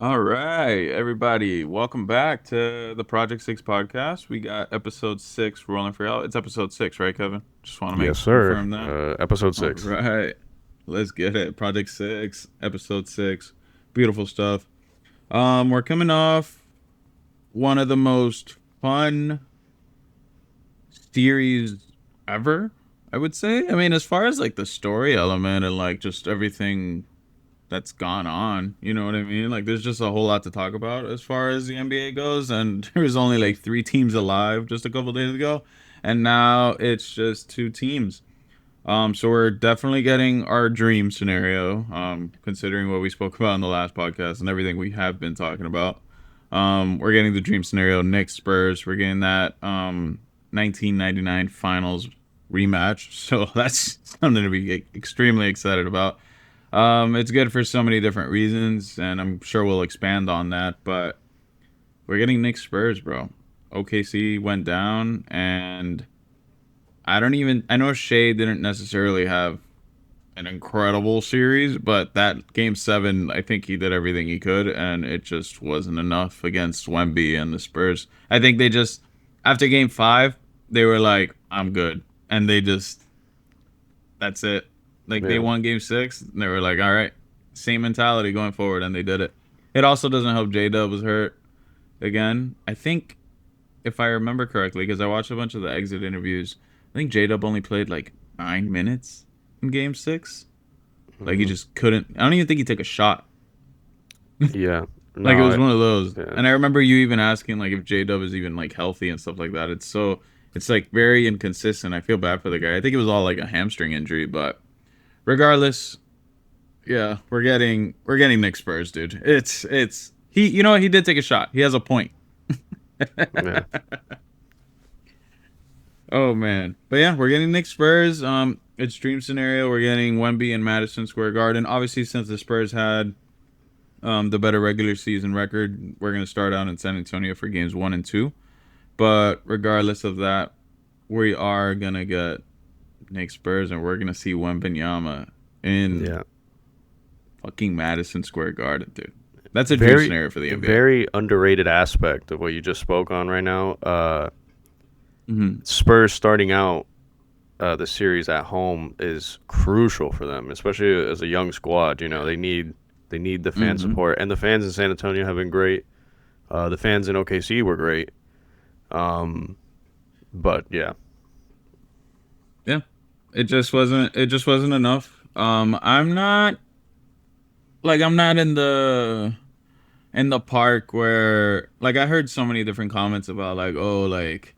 All right, everybody, welcome back to the Projectsiix Podcast. We got episode 6 rolling for y'all. It's episode 6, right, Kevin? Just want to Yes, make sir. confirm that. Episode All 6. right, let's get it. Project 6, episode 6, beautiful stuff. We're coming off one of the most fun series ever, I would say. I mean, as far as like the story element and like just everything that's gone on. You know what I mean? Like, there's just a whole lot to talk about as far as the NBA goes. And there was only like 3 teams alive just a couple days ago, and now it's just 2 teams. So we're definitely getting our dream scenario. Considering what we spoke about in the last podcast and everything we have been talking about. We're getting the dream scenario. Knicks-Spurs. We're getting that 1999 Finals rematch. So that's something to be extremely excited about. It's good for so many different reasons, and I'm sure we'll expand on that. But we're getting Knicks-Spurs, bro. OKC went down, and I know Shea didn't necessarily have an incredible series, but that game 7, I think he did everything he could, and it just wasn't enough against Wemby and the Spurs. I think they just, after game 5, they were like, I'm good. And they just, that's it. Like, they Yeah. won game 6, and they were like, all right, same mentality going forward, and they did it. It also doesn't help J-Dub was hurt again. I think, if I remember correctly, because I watched a bunch of the exit interviews, I think J-Dub only played like 9 minutes in game 6. Like, he hmm just couldn't. I don't even think he took a shot. Yeah. Like, it No. was one of those. Yeah. And I remember you even asking like if J-Dub is even like healthy and stuff like that. It's like very inconsistent. I feel bad for the guy. I think it was all like a hamstring injury, but regardless, yeah, we're getting Nick Spurs, dude. It's he. You know what? He did take a shot. He has a point. Yeah. Oh man, but yeah, we're getting Nick Spurs. It's dream scenario. We're getting Wemby and Madison Square Garden. Obviously, since the Spurs had the better regular season record, we're gonna start out in San Antonio for games 1 and 2. But regardless of that, we are gonna get Nick Spurs, and we're gonna see Wembanyama in Yeah. fucking Madison Square Garden, dude. That's a dream Very, scenario for the NBA. very underrated aspect of what you just spoke on right now. Hmm. Spurs starting out the series at home is crucial for them, especially as a young squad. You know, they need the fan Hmm. support, and the fans in San Antonio have been great. The fans in OKC were great. Um, but yeah. Yeah, it just wasn't. It just wasn't enough. I'm not in the park where like I heard so many different comments about like, oh, like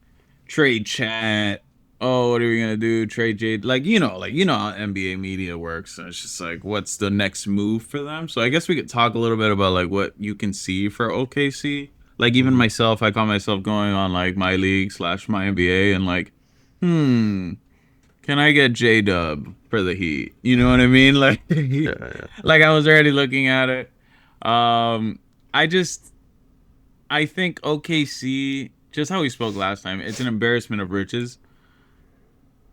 trade chat. Oh, what are we gonna do? Trade Jade, like how NBA media works. And it's just like, what's the next move for them? So I guess we could talk a little bit about like what you can see for OKC. Like, even hmm myself, I caught myself going on like my league slash my NBA and like, hmm, can I get J Dub for the Heat? You know what I mean? Like, Yeah. Yeah. like I was already looking at it. Um, I just I think OKC, just how we spoke last time, it's an embarrassment of riches.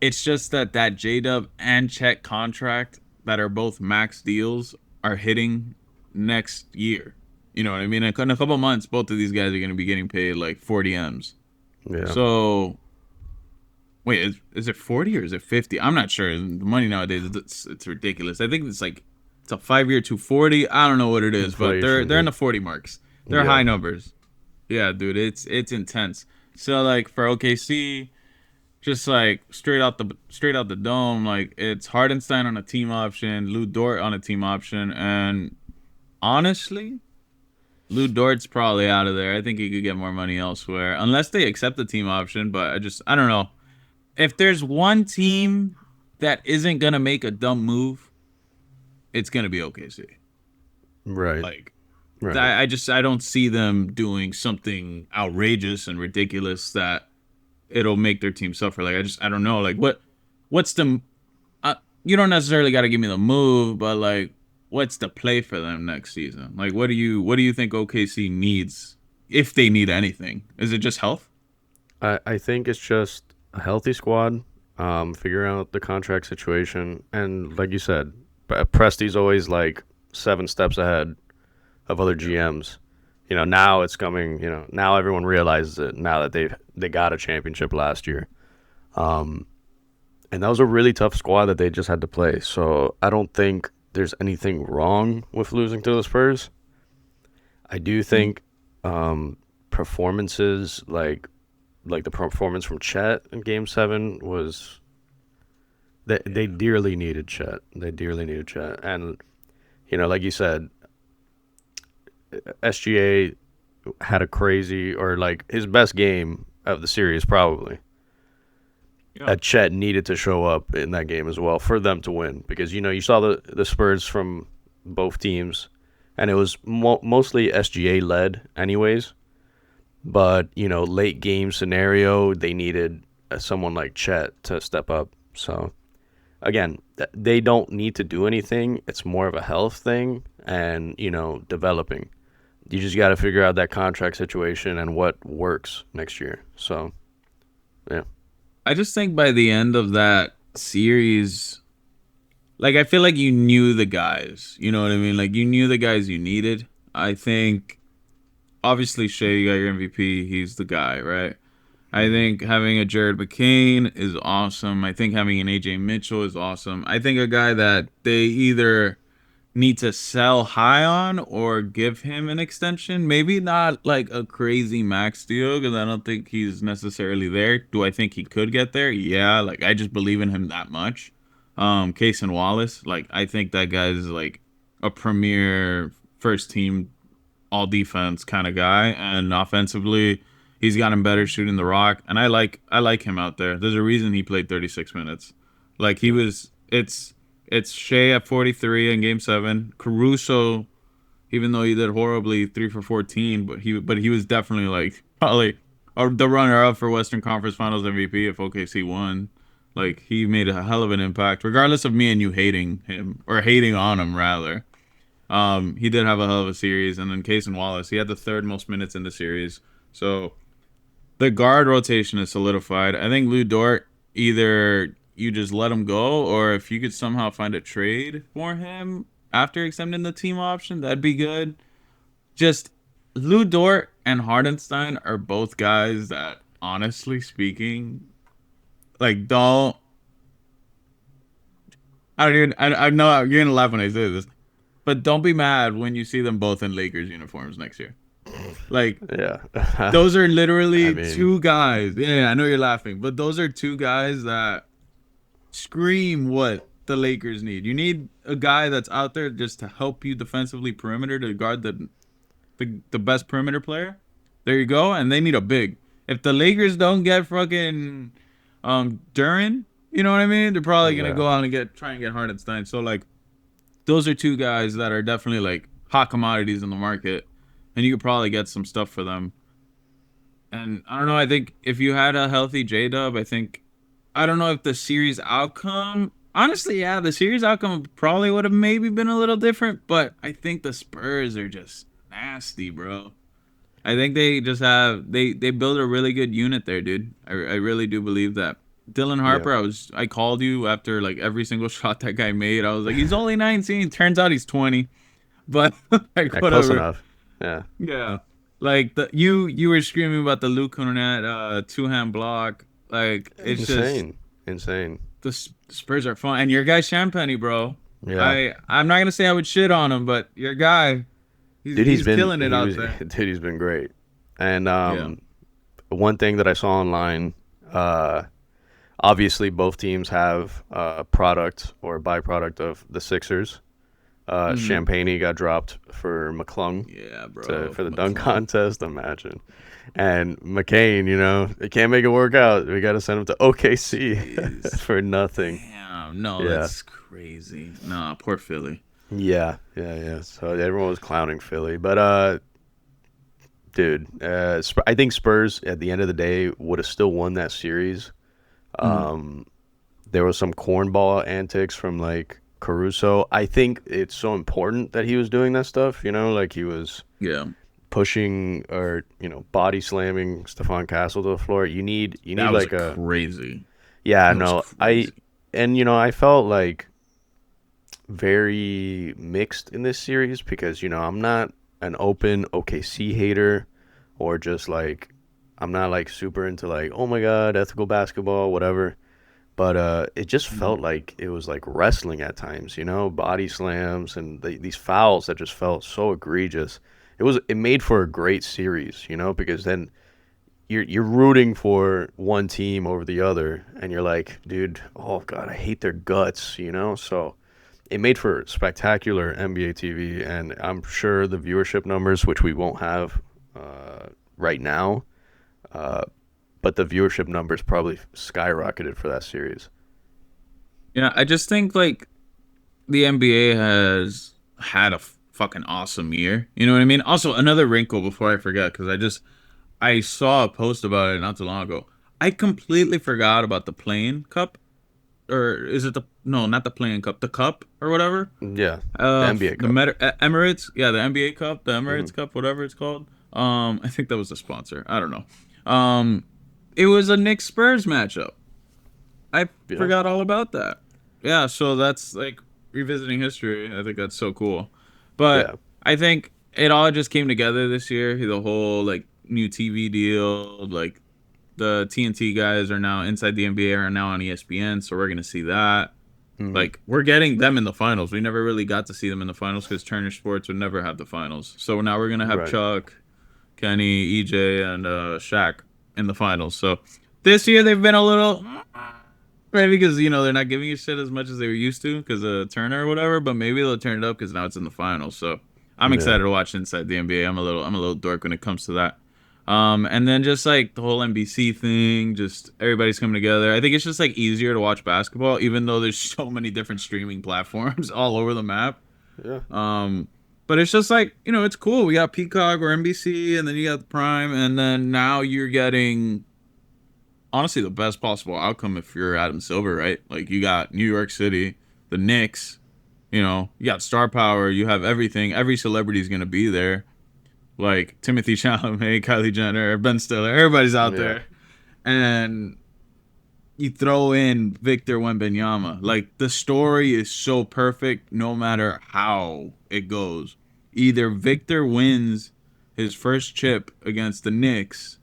It's just that J Dub and Chet contract that are both max deals are hitting next year. You know what I mean? In a couple months, both of these guys are going to be getting paid like 40 M's. Yeah. So wait, is it 40 or is it 50? I'm not sure. The money nowadays, it's ridiculous. I think it's a 5 year 240. I don't know what it is, but they're Inflation. they're in Dude. the 40 marks. They're Yeah. high numbers. Yeah, dude, it's intense. So like for OKC, just like straight out the dome, like it's Hardenstein on a team option, Lou Dort on a team option, and honestly, Lou Dort's probably out of there. I think he could get more money elsewhere, unless they accept the team option. But I don't know. If there's one team that isn't gonna make a dumb move, it's gonna be OKC. Right. Like, Right. I don't see them doing something outrageous and ridiculous that it'll make their team suffer. Like, I don't know. Like, what's the you don't necessarily got to give me the move, but like, what's the play for them next season? Like, what do you think OKC needs, if they need anything? Is it just health? I think it's just a healthy squad, figuring out the contract situation, and like you said, Presti's always like 7 steps ahead. of other GMs. Now it's coming. Now everyone realizes it. Now that they got a championship last year, and that was a really tough squad that they just had to play. So I don't think there's anything wrong with losing to the Spurs. I do think performances like the performance from Chet in Game 7 was they dearly needed Chet. They dearly needed Chet, and like you said, SGA had a crazy or like his best game of the series probably. Yeah. Chet needed to show up in that game as well for them to win because you saw the Spurs from both teams, and it was mostly SGA led anyways. But late game scenario, they needed someone like Chet to step up. So again, they don't need to do anything. It's more of a health thing and developing. You just got to figure out that contract situation and what works next year. So yeah. I just think by the end of that series, like, I feel like you knew the guys. You know what I mean? Like, you knew the guys you needed. I think, obviously, Shea, you got your MVP. He's the guy, right? I think having a Jared McCain is awesome. I think having an AJ Mitchell is awesome. I think a guy that they either need to sell high on or give him an extension. Maybe not like a crazy max deal because I don't think he's necessarily there. Do I think he could get there? Yeah, like I just believe in him that much. Case and Wallace, like I think that guy's like a premier first team all defense kind of guy, and offensively he's gotten better shooting the rock, and I like him out there. There's a reason he played 36 minutes. Like he was it's Shea at 43 in Game 7. Caruso, even though he did horribly, 3 for 14, but he was definitely like probably the runner-up for Western Conference Finals MVP if OKC won. Like he made a hell of an impact, regardless of me and you hating him or hating on him rather. He did have a hell of a series, and then Case and Wallace, he had the third most minutes in the series. So the guard rotation is solidified. I think Lou Dort, either you just let him go, or if you could somehow find a trade for him after extending the team option, that'd be good. Just Lou Dort and Hardenstein are both guys that, honestly speaking, like don't. I know you're gonna laugh when I say this, but don't be mad when you see them both in Lakers uniforms next year. Like, yeah, those are literally I mean, two guys. Yeah, I know you're laughing, but those are two guys that scream what the Lakers need. You need a guy that's out there just to help you defensively perimeter to guard the best perimeter player. There you go. And they need a big. If the Lakers don't get fucking Duran, you know what I mean? They're probably gonna go out and try and get Hardenstein. So like, those are two guys that are definitely like hot commodities in the market, and you could probably get some stuff for them. And I don't know. I think if you had a healthy J-Dub, I don't know if the series outcome. Honestly, yeah, the series outcome probably would have maybe been a little different, but I think the Spurs are just nasty, bro. I think they just they build a really good unit there, dude. I really do believe that. Dylan Harper, yeah. I called you after like every single shot that guy made. I was like, he's only 19. Turns out he's 20. But like Yeah, whatever. close enough. Yeah. Yeah. Like you were screaming about the Luke Cornette two-hand block. Like it's Insane. The Spurs are fun, and your guy Champagny, bro. Yeah. I'm not gonna say I would shit on him, but your guy, he's killing it out there. Dude, he's been great. And Yeah. one thing that I saw online, obviously both teams have a product or byproduct of the Sixers. Champagne got dropped for McClung. Yeah, bro. For the dunk contest, imagine. And McCain, they can't make it work out. We got to send him to OKC for nothing. Damn, no, Yeah. that's crazy. Nah, poor Philly. Yeah. So everyone was clowning Philly. But, dude, I think Spurs, at the end of the day, would have still won that series. There was some cornball antics from, like, Caruso. I think it's so important that he was doing that stuff, like he was pushing or, body slamming Stephon Castle to the floor. You need That was like crazy. Yeah, That no. was crazy. I felt like very mixed in this series because, I'm not an open OKC hater or just like I'm not like super into like, oh my God, ethical basketball, whatever. But it just felt like it was like wrestling at times, body slams and these fouls that just felt so egregious. It made for a great series, because then you're rooting for one team over the other, and you're like, dude, oh God, I hate their guts, So it made for spectacular NBA TV, and I'm sure the viewership numbers, which we won't have right now, uh, but the viewership numbers probably skyrocketed for that series. Yeah, I just think like the NBA has had a fucking awesome year. You know what I mean? Also, another wrinkle before I forget, because I saw a post about it not too long ago. I completely forgot about the playing cup, or is it the no, not the playing cup, the cup or whatever. Yeah, the NBA Cup. Emirates, yeah, the NBA Cup, the Hmm. Emirates Cup, whatever it's called. I think that was the sponsor. I don't know. It was a Knicks Spurs matchup. I Yeah, forgot all about that. Yeah, so that's like revisiting history. I think that's so cool. But yeah. I think it all just came together this year. The whole like new TV deal, like the TNT guys are now inside the NBA are now on ESPN, so we're gonna see that. Hmm. Like we're getting them in the finals. We never really got to see them in the finals because Turner Sports would never have the finals. So now we're gonna have Right. Chuck, Kenny, EJ, and Shaq in the finals. So this year they've been a little maybe because they're not giving you shit as much as they were used to because of Turner or whatever. But maybe they'll turn it up because now it's in the finals. So I'm Yeah. excited to watch Inside the NBA. I'm a little dork when it comes to that. And then just like the whole NBC thing, just everybody's coming together. I think it's just like easier to watch basketball, even though there's so many different streaming platforms all over the map. Yeah. Um, but it's just like, it's cool. We got Peacock or NBC, and then you got the Prime, and then now you're getting honestly the best possible outcome if you're Adam Silver, right? Like you got New York City, the Knicks, you got star power, you have everything. Every celebrity's gonna be there. Like Timothy Chalamet, Kylie Jenner, Ben Stiller, everybody's out Yeah. there. And you throw in Victor Wembanyama. Like the story is so perfect no matter how it goes. Either Victor wins his first chip against the Knicks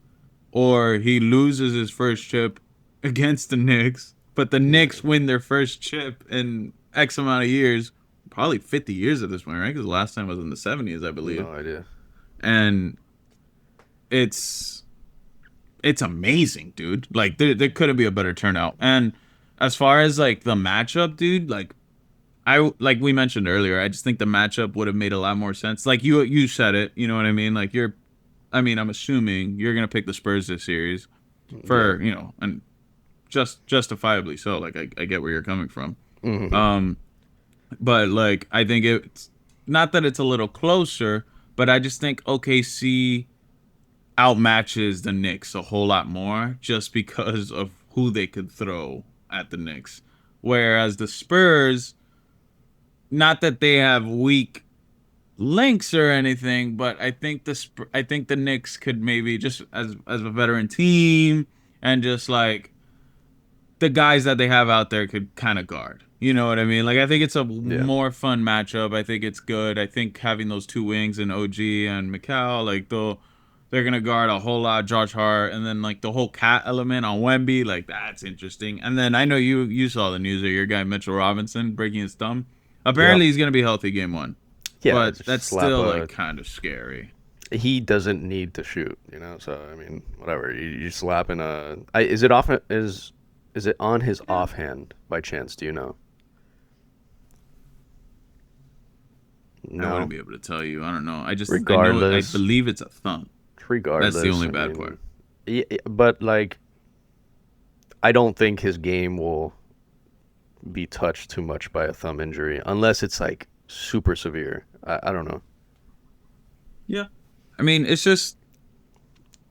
or he loses his first chip against the Knicks, but the Knicks win their first chip in X amount of years, probably 50 years at this point, right? Because the last time was in the 70s, I believe. No idea. And it's it's amazing, dude. Like there couldn't be a better turnout. And as far as like the matchup, dude, like we mentioned earlier, I just think the matchup would have made a lot more sense. Like you said it, you know what I mean? Like I'm assuming you're gonna pick the Spurs this series Yeah. for and just justifiably so. Like I get where you're coming from. Hmm. Um, but like I think it's not that it's a little closer, but I just think OKC outmatches the Knicks a whole lot more just because of who they could throw at the Knicks. Whereas the Spurs, not that they have weak links or anything, but I think the Knicks could maybe just as a veteran team and just like the guys that they have out there could kind of guard. You know what I mean? Like I think it's a Yeah. more fun matchup. I think it's good. I think having those two wings and OG and Mikal, like they're gonna guard a whole lot of Josh Hart, and then like the whole cat element on Wemby, like that's interesting. And then I know you saw the news of your guy Mitchell Robinson breaking his thumb. Yeah. Apparently he's gonna be healthy game one, Yeah. but Just that's slap still a. like kind of scary. He doesn't need to shoot, So I mean, whatever. You slapping a. Is it off? Is it on his offhand by chance? Do you know? I wouldn't No. be able to tell you. I don't know. I know I Regardless, believe it's a thumb. That's the regardless. only I bad mean, part. but like, I don't think his game will be touched too much by a thumb injury unless it's like super severe. I don't know. Yeah. I mean, it's just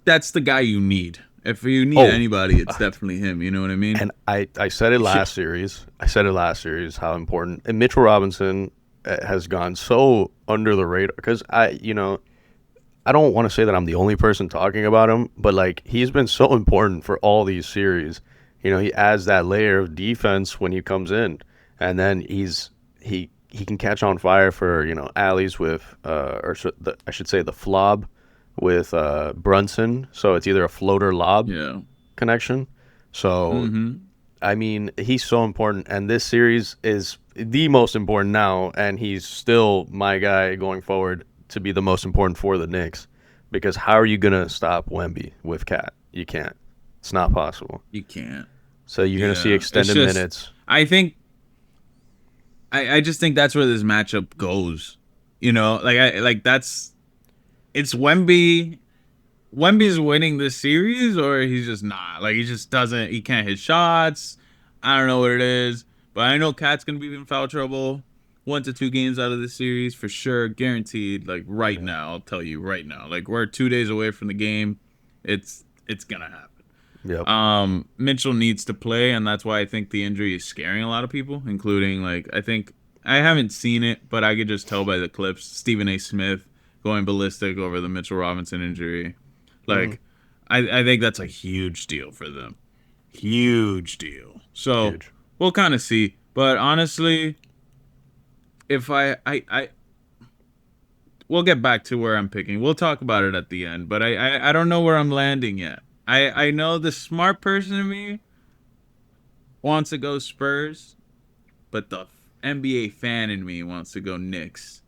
that's the guy you need. If you need Oh, anybody, it's definitely him. You know what I mean? and I said it Yeah. last series. I said it last series how important and Mitchell Robinson has gone so under the radar because I don't want to say that I'm the only person talking about him, but like he's been so important for all these series. He adds that layer of defense when he comes in, and then he he can catch on fire for alleys with I should say the flob with Brunson. So it's either a floater lob Yeah. connection. So Mm-hmm. I mean, he's so important, and this series is the most important now, and he's still my guy going forward to be the most important for the Knicks. Because how are you gonna stop Wemby with Cat? You can't. It's not possible. You can't. So you're gonna see Yeah. It's extended just minutes. I think I just think that's where this matchup goes. It's Wemby. Wemby's winning this series, or he's just not. Like, he just doesn't. He can't hit shots. I don't know what it is, but I know Cat's gonna be in foul trouble. 1 to 2 games out of this series for sure, guaranteed. Like right now, I'll tell you right now. Like, we're 2 days away from the game. It's gonna happen. Yep. Mitchell needs to play, and that's why I think the injury is scaring a lot of people, including I think I haven't seen it, but I could just tell by the clips. Stephen A. Smith going ballistic over the Mitchell Robinson injury. Like, I think that's a huge deal for them. Huge deal. So Huge. we'll kind of see. But honestly, if I we'll get back to where I'm picking. We'll talk about it at the end. But I don't know where I'm landing yet. I know the smart person in me wants to go Spurs, but the NBA fan in me wants to go Knicks.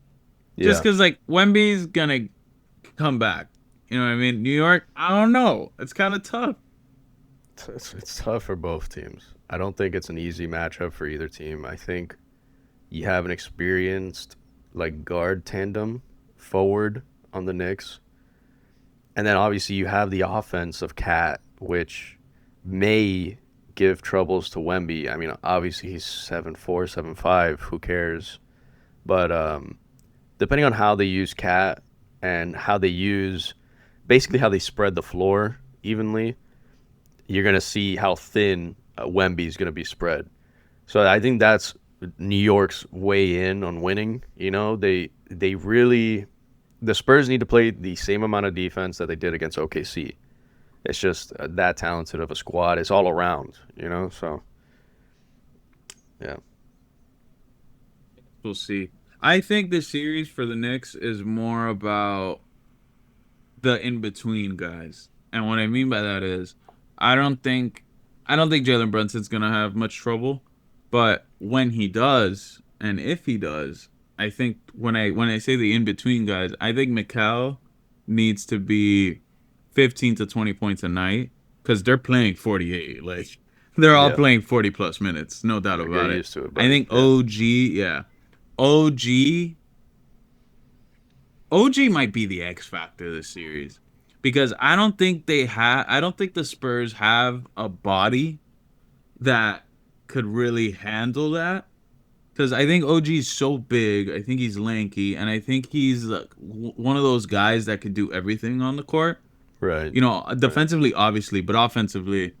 Just Yeah. because, Wemby's going to come back. You know what I mean? New York, I don't know. It's kind of tough. It's tough for both teams. I don't think it's an easy matchup for either team. I think you have an experienced guard tandem forward on the Knicks. And then obviously you have the offense of Cat, which may give troubles to Wemby. I mean, obviously he's 7'4", 7'5", who cares? But depending on how they use Cat and basically how they spread the floor evenly, you're going to see how thin Wemby is going to be spread. So I think that's New York's way in on winning. They really, the Spurs need to play the same amount of defense that they did against OKC. It's just that talented of a squad. It's all around, so yeah. We'll see. I think the series for the Knicks is more about the in-between guys. And what I mean by that is I don't think Jalen Brunson's going to have much trouble, but when he does, and if he does, I think when I say the in-between guys, I think Mikal needs to be 15 to 20 points a night because they're playing 48. Like, they're all Yeah. playing 40 plus minutes, no doubt Get about it. used to it, I buddy. think Yeah. OG might be the X factor this series because I don't think the Spurs have a body that could really handle that. Because I think OG's so big, I think he's lanky, and I think he's one of those guys that could do everything on the court. Right. Defensively, obviously, but offensively,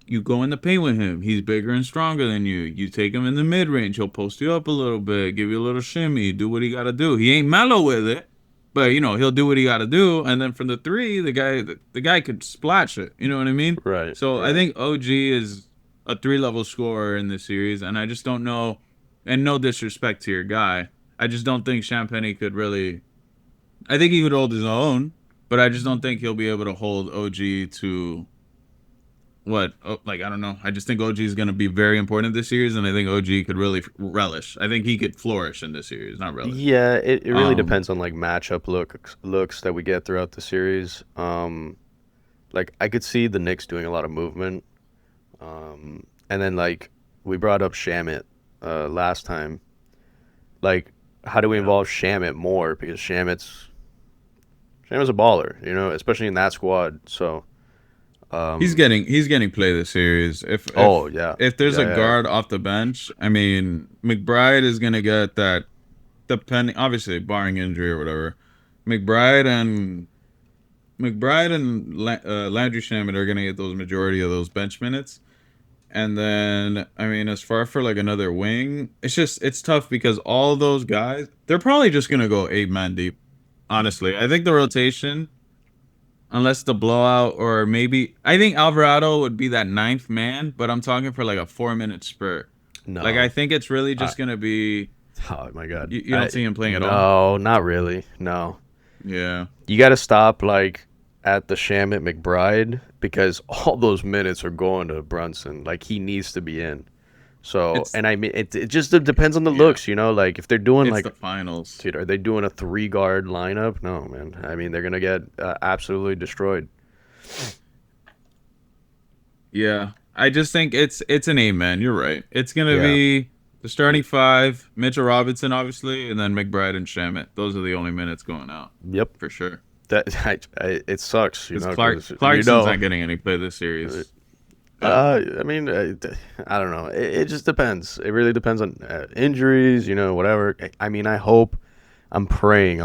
you go in the paint with him. He's bigger and stronger than you. You take him in the mid-range. He'll post you up a little bit, give you a little shimmy, do what he got to do. He ain't mellow with it, but, he'll do what he got to do. And then from the three, the guy could splash it. You know what I mean? Right. So right. I think OG is a 3-level scorer in this series, and I just don't know, and no disrespect to your guy, I just don't think Champagny could really, I think he could hold his own, but I just don't think he'll be able to hold OG to I don't know. I just think OG is going to be very important this series, and I think OG could really relish. I think he could flourish in this series, not relish. Yeah, it really depends on matchup looks that we get throughout the series. I could see the Knicks doing a lot of movement. And then we brought up Shamit last time. How do we involve Shamit more? Because Shamit's a baller, especially in that squad. So He's getting play this series. If there's Yeah. a guard off the bench, I mean, McBride is gonna get that, depending, obviously barring injury or whatever. McBride and Landry Shamet are gonna get those majority of those bench minutes. And then, I mean, as far for another wing, it's tough because all those guys, they're probably just gonna go 8-man deep. Honestly, I think the rotation, unless the blowout, or maybe I think Alvarado would be that 9th man, but I'm talking for a 4-minute spurt. Like, I No. think it's really I, just gonna be oh my God. you don't see him playing at all. No, not really. No. Yeah, You got to stop like at the Shamit McBride because all those minutes are going to Brunson. Like he needs to be in. So, it's and I mean, it just depends on the yeah, looks, you know. Like if they're doing it's the like, finals. dude, are they doing a 3 guard lineup? No, man. I mean, they're gonna get absolutely destroyed. Yeah, I just think it's an amen. You're right. It's gonna Yeah. be the starting five: Mitchell Robinson, obviously, and then McBride and Shamit. Those are the only minutes going out Yep. for sure. That it sucks, you Because know, because Clarkson's not getting any play this series. But I mean, I don't know. It just depends. It really depends on injuries, you know, whatever. I mean, I hope. I'm praying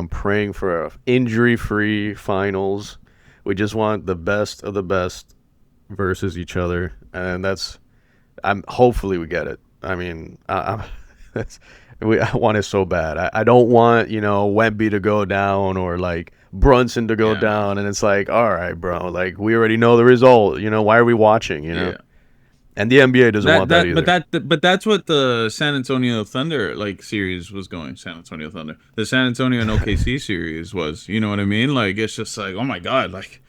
for a injury-free finals. We just want the best of the best versus each other, and that's. I'm hopefully we get it. I mean, that's, I want it so bad. I don't want Wemby to go down or like Brunson to go yeah, no. down, and it's like, all right, bro, like we already know the result. Why are we watching? Yeah. And the NBA doesn't want that either. But that's what the San Antonio Thunder like series was going. San Antonio Thunder, the San Antonio and OKC series was. You know what I mean? Like it's just like, oh my god, like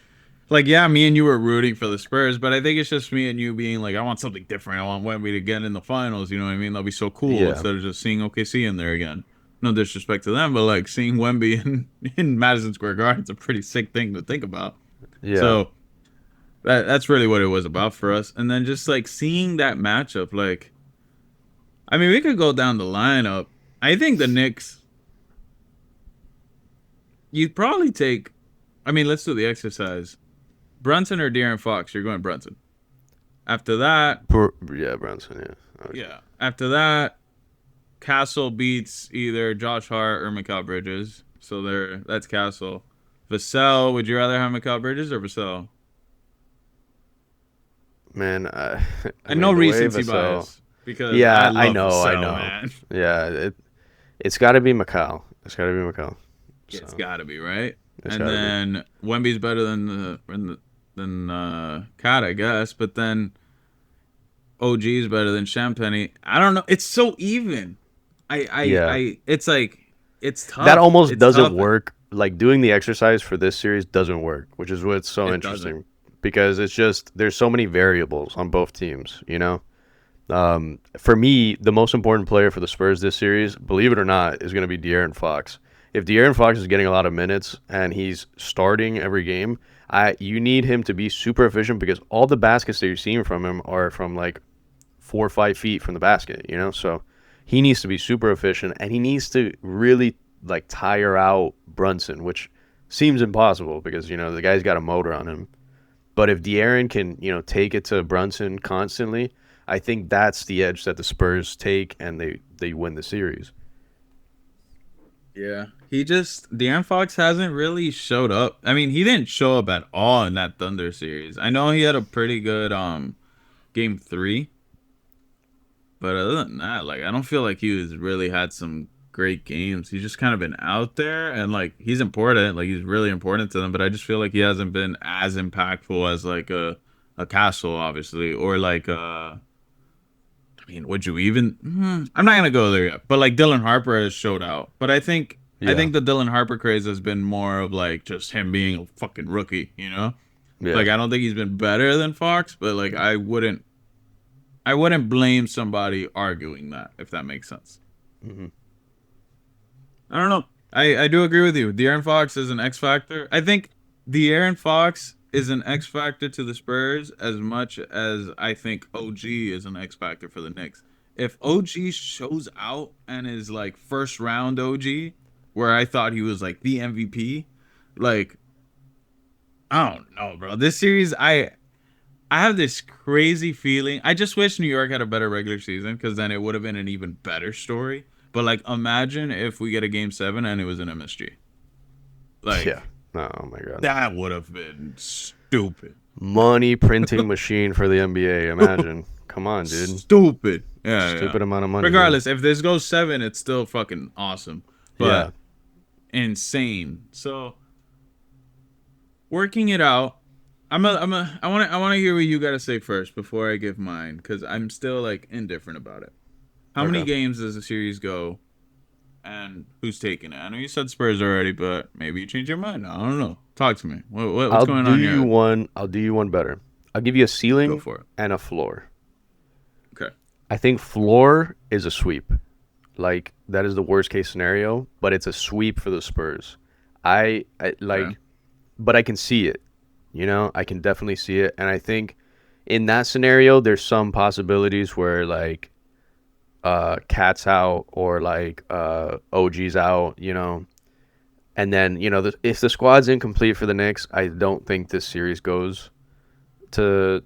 yeah, me and you were rooting for the Spurs, but I think it's just me and you being like, I want something different. I want Wemby to get in the finals. You know what I mean? That'll be so cool Yeah, instead of just seeing OKC in there again. No disrespect to them, but like seeing Wemby in Madison Square Garden, it's a pretty sick thing to think about. yeah, So that's really what it was about for us. And then just like seeing that matchup, like, I mean, we could go down the lineup. I think the Knicks, you'd probably take, I mean, let's do the exercise. Brunson or De'Aaron Fox? You're going Brunson. After that, yeah, Brunson. Yeah, okay. yeah. After that, Castle beats either Josh Hart or Mikal Bridges. So that's Castle. Vassell, would you rather have Mikal Bridges or Vassell? Man, I And no mean the way recency Vassell. bias because I Yeah, I love know, I Vassell, know. man. Yeah, it's got to be Macau. It's got to be Macau. It's So got to be right. it's And got to be. then Wemby's better than Cat, I guess. But then OG is better than Champagne. I don't know. It's so even. Yeah, It's like it's that tough. almost It's doesn't tough. work. Like doing the exercise for this series doesn't work, which is what's so It doesn't. interesting because it's just there's so many variables on both teams. For me, the most important player for the Spurs this series, believe it or not, is going to be De'Aaron Fox. If De'Aaron Fox is getting a lot of minutes and he's starting every game, you need him to be super efficient because all the baskets that you're seeing from him are from like 4 or 5 feet from the basket. So he needs to be super efficient and he needs to really like tire out Brunson, which seems impossible because the guy's got a motor on him. But if De'Aaron can take it to Brunson constantly, I think that's the edge that the Spurs take and they win the series. Yeah. De'Aaron Fox hasn't really showed up. I mean, he didn't show up at all in that Thunder series. I know he had a pretty good game 3. But other than that, like I don't feel like he was really had some great games. He's just kind of been out there and like he's important, like he's really important to them. But I just feel like he hasn't been as impactful as like a Castle, obviously, or like I mean, would you even? I'm not gonna go there yet. But like Dylan Harper has showed out. But I Yeah, think the Dylan Harper craze has been more of like just him being a fucking rookie, you know? yeah, Like I don't think he's been better than Fox, but like I wouldn't blame somebody arguing that, if that makes sense. hmm I don't know. I do agree with you. De'Aaron Fox is an X factor. I think De'Aaron Fox is an X factor to the Spurs as much as I think OG is an X factor for the Knicks. If OG shows out and is like first round OG, where I thought he was like the MVP, like I don't know, bro. This series, I have this crazy feeling. I just wish New York had a better regular season because then it would have been an even better story. But like, imagine if we get a game 7 and it was an MSG. yeah. Like Oh my God, that would have been stupid. money printing machine for the NBA. Imagine, come on, dude, Stupid. Yeah, yeah. stupid amount of money. Man. Regardless, if this goes 7, it's still fucking awesome. Yeah, But insane. So working it out. I want to hear what you got to say first before I give mine because I'm still like indifferent about it. How many Okay. games does the series go, and who's taking it? I know you said Spurs already, but maybe you changed your mind. I don't know. Talk to me. What's going on here? I'll do you one better. I'll give you a Go ceiling for it. and a floor. Okay. I think floor is a sweep. Like that is the worst case scenario, but it's a sweep for the Spurs. I Okay. like, but I can see it. I can definitely see it, and I think in that scenario, there's some possibilities where like Cat's out or like OG's out. And then if the squad's incomplete for the Knicks, I don't think this series goes to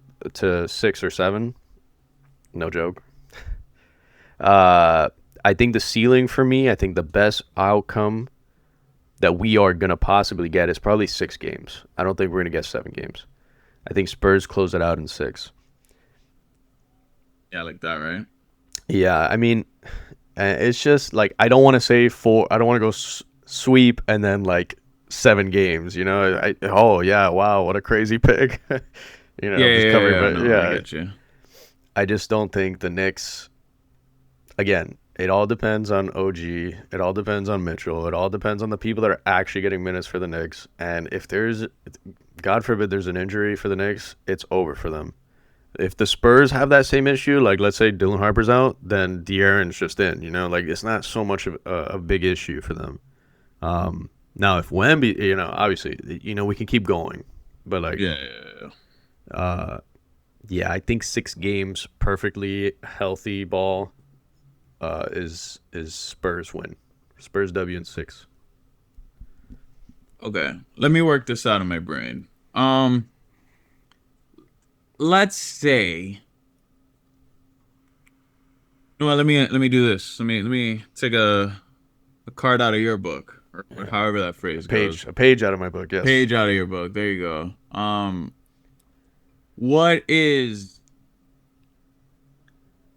6 or 7. No joke. Uh, I think the ceiling for me, I think the best outcome that we are gonna possibly get is probably 6 games. I don't think we're gonna get 7 games. I think Spurs close it out in 6. Yeah, like that, right? Yeah, I mean, it's just like I don't want to say 4. I don't want to go sweep and then like 7 games. Oh yeah, wow, what a crazy pick. Yeah, Just yeah, yeah, covering, yeah. but No, I yeah, get you. I just don't think the Knicks. Again, it all depends on OG. It all depends on Mitchell. It all depends on the people that are actually getting minutes for the Knicks. And if there's, God forbid, there's an injury for the Knicks, it's over for them. If the Spurs have that same issue, like let's say Dylan Harper's out, then De'Aaron's just in. Like it's not so much of a big issue for them. Now, if Wemby, obviously, we can keep going, but like, Yeah, yeah, yeah. uh, yeah, I think 6 games, perfectly healthy ball, is Spurs win, Spurs W in 6. Okay. Let me work this out in my brain. Let's say. Well, let me do this. Let me take a card out of your book, or Yeah. however that phrase Page goes. a page out of my book. Yes. Page out of your book. There you go. What is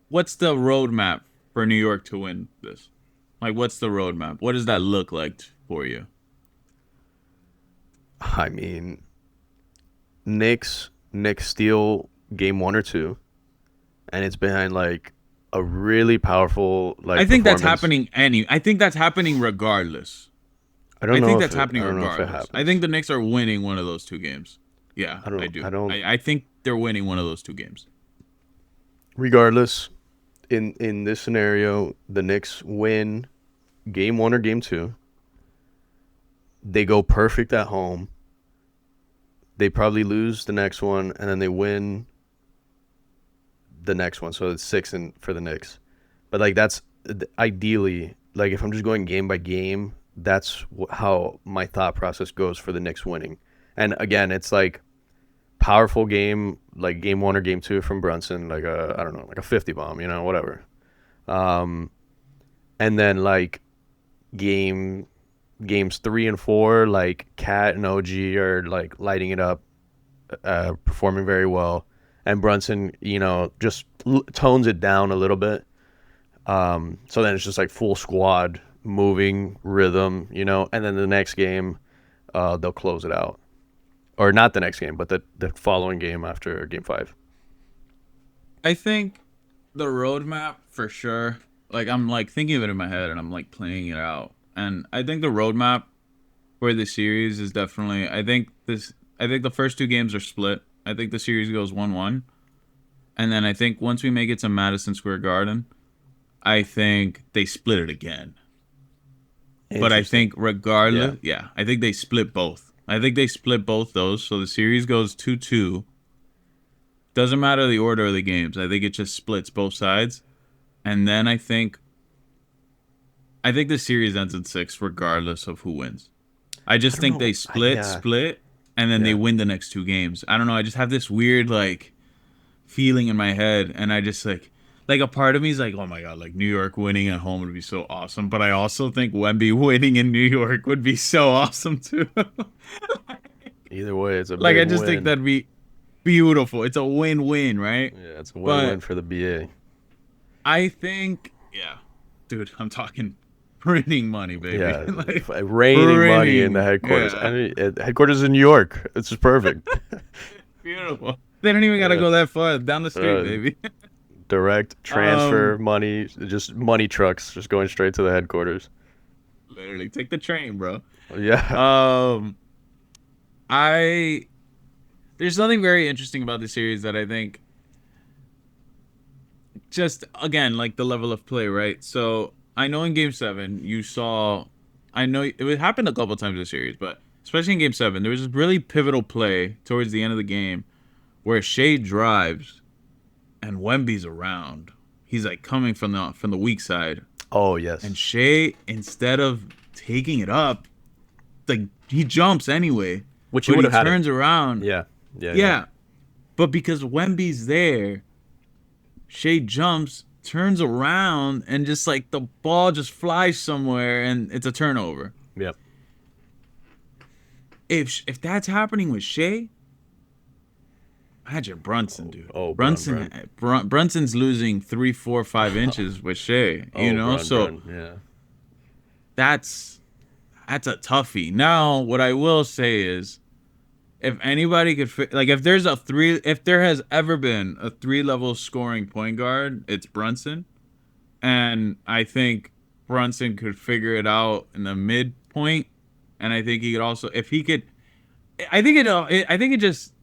what's the roadmap for New York to win this? Like, what's the roadmap? What does that look like for you? I mean, Knicks steal game 1 or 2, and it's behind like a really powerful I like think that's performance. happening. I think that's happening regardless. I don't I know think if that's it. I happening don't know if it regardless. I think happens. the Knicks are winning one of those two games. Yeah, I I don't. I do. don't. I think they're winning one of those two games. Regardless, in this scenario, the Knicks win game 1 or game 2. They go perfect at home. They probably lose the next one, and then they win the next one. So it's 6 for the Knicks. But like that's ideally, like if I'm just going game by game, that's how my thought process goes for the Knicks winning. And again, it's like powerful game, like game 1 or game 2 from Brunson, like I don't know, like a 50 bomb, whatever. Um, and then like game games 3 and 4, like Cat and OG are like lighting it up, performing very well, and Brunson, just tones it down a little bit. So then it's just like full squad moving rhythm, and then the next game, they'll close it out, or not the next game, but the following game after game 5. I think the roadmap for sure. Like, I'm like thinking of it in my head and I'm like playing it out. And I think the roadmap for the series is definitely. I think the first two games are split. I think the series goes 1-1, and then I think once we make it to Madison Square Garden, I think they split it again. But I Interesting. think Yeah. regardless, yeah, I think they split both. I think they split both those, so the series goes 2-2. Doesn't matter the order of the games. I think it just splits both sides, and then I think the series ends in 6, regardless of who wins. I I just don't think know. they Yeah. split, and then they Yeah. win the next two games. I don't know. I just have this weird like feeling in my head, and I just like a part of me is like, oh my god, like New York winning at home would be so awesome. But I also think Wemby winning in New York would be so awesome too. Either way, it's a Like, big I just think win. that'd be beautiful. It's a win-win, right? Yeah, it's a win-win But for the BA. I think, yeah, dude, I'm talking printing money, baby. Yeah, Like, raining money in the printing. headquarters. I Yeah. mean, headquarters in New York. It's just perfect. Beautiful. They don't even gotta Yeah. go that far. Down the street, Uh, baby. Direct transfer money, just money trucks, just going straight to the headquarters. Literally, take the train, bro. Yeah. Um, I there's something very interesting about this series that I think just again like the level of play, right? So I know in Game 7 you saw, I know it happened a couple times this series, but especially in Game 7 there was this really pivotal play towards the end of the game where Shea drives and Wemby's around. He's like coming from the weak side, Oh yes. and Shea, instead of taking it up, like he jumps anyway, Which you but would he have had it. turns around. Yeah. Yeah. Yeah, but because Wemby's there, Shea jumps, turns around, and just like the ball just flies somewhere, and it's a turnover. Yep. If that's happening with Shea, imagine Brunson, dude. Oh, Brunson's losing 3, 4, 5 inches with Shea. You know, so yeah. that's a toughie. Now, what I will say is, if anybody could like, if there has ever been a 3-level scoring point guard, it's Brunson, and I think Brunson could figure it out in the midpoint, and I think he could also, if he could, I think it just,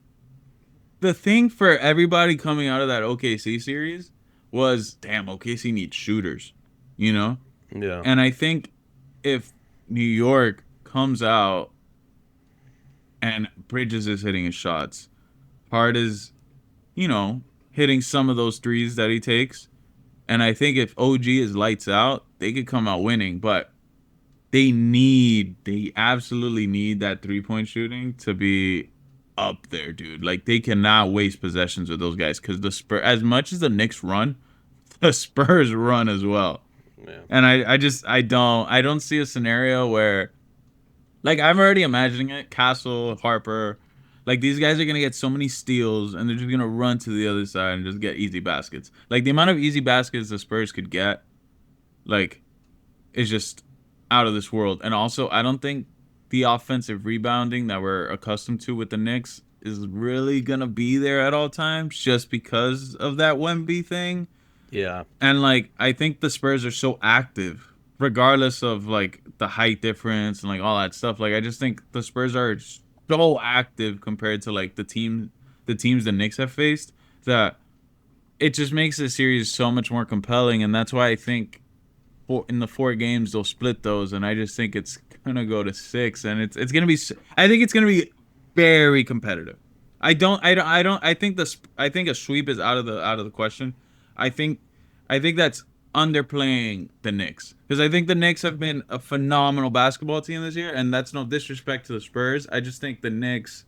the thing for everybody coming out of that OKC series was, damn, OKC needs shooters, you know? Yeah. And I think if New York comes out and Bridges is hitting his shots, Hart is, hitting some of those threes that he takes, and I think if OG is lights out, they could come out winning, but they absolutely need that 3-point shooting to be up there, dude. Like, they cannot waste possessions with those guys, because the Spurs, as much as the Knicks run, the Spurs run as well. Yeah. And I don't see a scenario where, like, I'm already imagining it. Castle, Harper, like, these guys are gonna get so many steals, and they're just gonna run to the other side and just get easy baskets. Like, the amount of easy baskets the Spurs could get, like, is just out of this world. And also, I don't think the offensive rebounding that we're accustomed to with the Knicks is really gonna be there at all times, just because of that Wemby thing. Yeah. And, like, I think the Spurs are so active, regardless of, like, the height difference and, like, all that stuff. Like, I just think the Spurs are so active compared to, like, the teams the Knicks have faced, that it just makes the series so much more compelling. And that's why I think in the 4 games they'll split those, and I just think it's gonna go to 6, and it's gonna be. I think it's gonna be very competitive. I think a sweep is out of the question. I think that's underplaying the Knicks, because I think the Knicks have been a phenomenal basketball team this year, and that's no disrespect to the Spurs. I just think the Knicks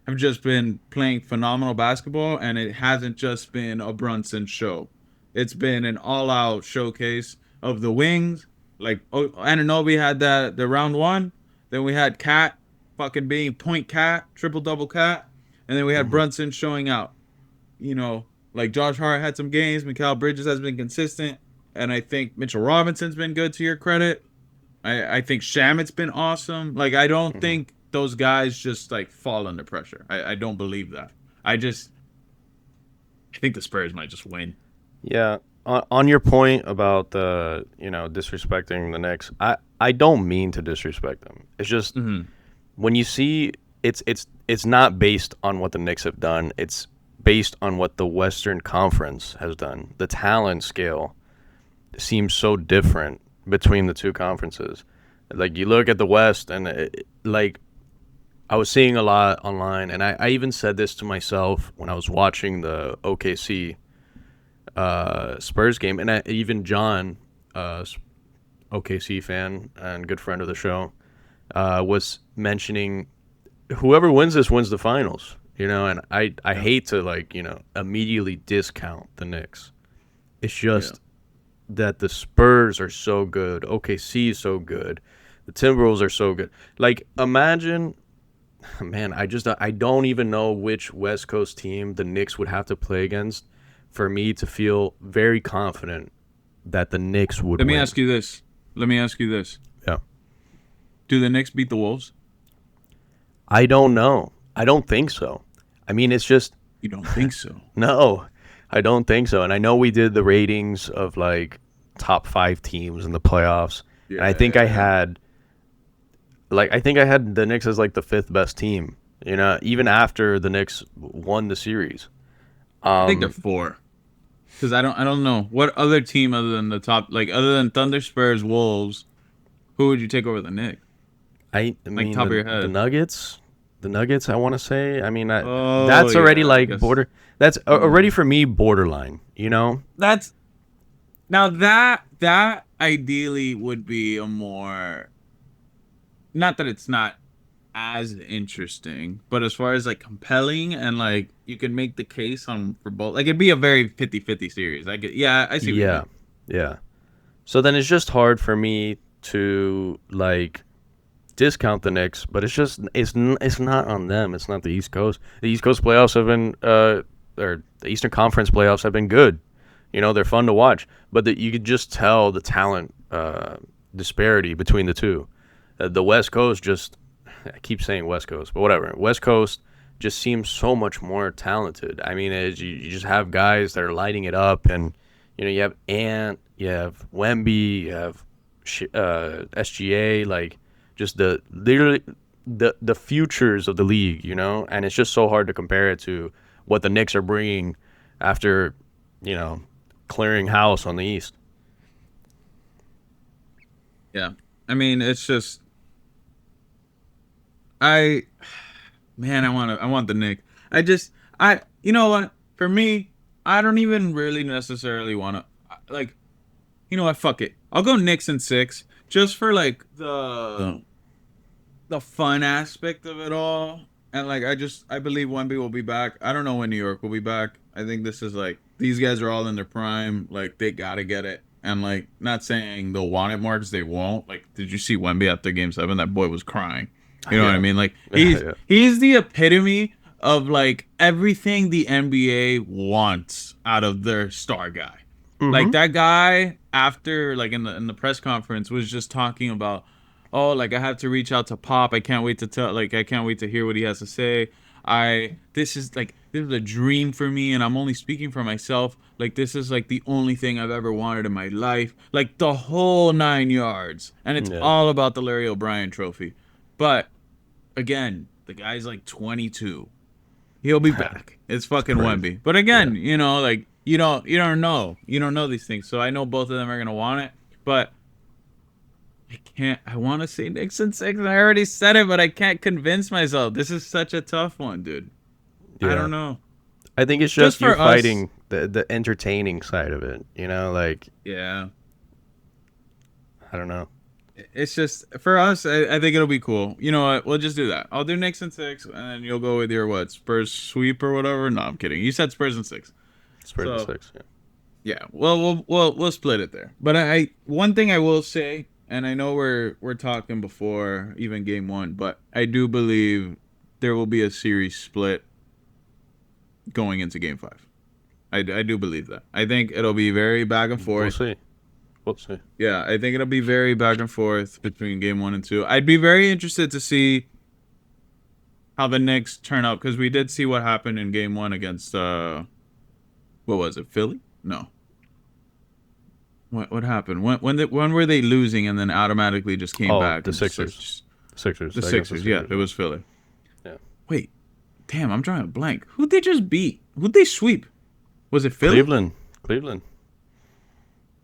have just been playing phenomenal basketball, and it hasn't just been a Brunson show. It's been an all-out showcase of the wings. Like, Anunoby had the round 1, then we had Cat fucking being point Cat, triple-double Cat, and then we had Brunson showing out. Like, Josh Hart had some games, Mikal Bridges has been consistent, and I think Mitchell Robinson's been good, to your credit. I think Shamit's been awesome. Like, I don't think those guys just, like, fall under pressure. I don't believe that. I think the Spurs might just win. Yeah. On your point about the, disrespecting the Knicks, I don't mean to disrespect them. It's just when you see it's not based on what the Knicks have done. It's based on what the Western Conference has done. The talent scale seems so different between the two conferences. Like, you look at the West, and like, I was seeing a lot online, and I even said this to myself when I was watching the OKC Spurs game, and even John, OKC fan and good friend of the show, was mentioning whoever wins this wins the finals. And I hate to, like, immediately discount the Knicks. It's just that the Spurs are so good, OKC is so good, the Timberwolves are so good. Like, imagine, man, I don't even know which West Coast team the Knicks would have to play against for me to feel very confident that the Knicks would win. Let me ask you this. Yeah. Do the Knicks beat the Wolves? I don't know. I don't think so. I mean, it's just... You don't think so? No. I don't think so. And I know we did the ratings of like top 5 teams in the playoffs, and Yeah, yeah, yeah. I think I had the Knicks as like the 5th best team. Even after the Knicks won the series. I think they're Um, four. Because I don't know what other team other than the top, like other than Thunder, Spurs, Wolves, who would you take over the Knicks? I Like mean top of your the head. Nuggets, I want to say. I mean Oh that's already yeah, I like guess. border. That's already Mm. for me borderline. That's now that ideally would be a more, not that it's not as interesting, but as far as like compelling and like you could make the case on for both, like it'd be a very 50-50 series. I get, yeah, I see what you Yeah, mean. yeah. So then it's just hard for me to like discount the Knicks, but it's not on them. It's not the East Coast. The East Coast playoffs have been or the Eastern Conference playoffs have been good. They're fun to watch, but you could just tell the talent disparity between the two. The West Coast just I keep saying West Coast, but whatever. West Coast just seems so much more talented. I mean, you just have guys that are lighting it up, and you have Ant, you have Wemby, you have SGA, like just the literally the futures of the league, and it's just so hard to compare it to what the Knicks are bringing after you know clearing house on the East. Yeah, I mean it's just I man, I want the Knicks. You know what? For me, I don't even really necessarily want to like. You know what? Fuck it. I'll go Knicks in six just for like the fun aspect of it all. And like I believe Wemby will be back. I don't know when New York will be back. I think this is like these guys are all in their prime. Like they gotta get it. And like not saying they'll want it more because they won't. Like, did you see Wemby after Game 7? That boy was crying. You know what I Yeah, mean? Like he's yeah, he's the epitome of like everything the NBA wants out of their star guy. Like mm-hmm. that guy after like in the press conference was just talking about, oh, like I have to reach out to Pop. I can't wait to tell, like I can't wait to hear what he has to say. This is a dream for me and I'm only speaking for myself. Like this is like the only thing I've ever wanted in my life. Like the whole 9 yards. And it's Yeah, all about the Larry O'Brien trophy. But again, the guy's like 22. He'll be back. It's it's fucking crazy. Wemby. But Yeah, again, like you don't know. You don't know these things. So I know both of them are gonna want it, but I can't. I want to say Knicks in six. And I already said it, but I can't convince myself. This is such a tough one, dude. I yeah. don't know. I think it's Just just you for us, fighting the entertaining side of it. Like yeah. I don't know. It's just for us. I think it'll be cool. You know what? We'll just do that. I'll do Knicks in six, and then you'll go with your what Spurs sweep or whatever. No, I'm kidding. You said Spurs in six. Spurs and So six. Yeah. yeah, well, we'll split it there. But I one thing I will say, and I know we're talking before even game one, but I do believe there will be a series split going into game five. I do believe that. I think it'll be very back and We'll forth. see. We'll see. Yeah, I think it'll be very back and forth between game one and two. I'd be very interested to see how the Knicks turn out because we did see what happened in game one against what was it, Philly? No. What happened? When were they losing and then automatically just came Oh, back the and just Sixers. the Against the Sixers? Yeah, Sixers. it Yeah. was Philly. Yeah. Wait, damn, I'm drawing a blank. Who'd they just beat? Who'd they sweep? Was it Philly? Cleveland. Cleveland.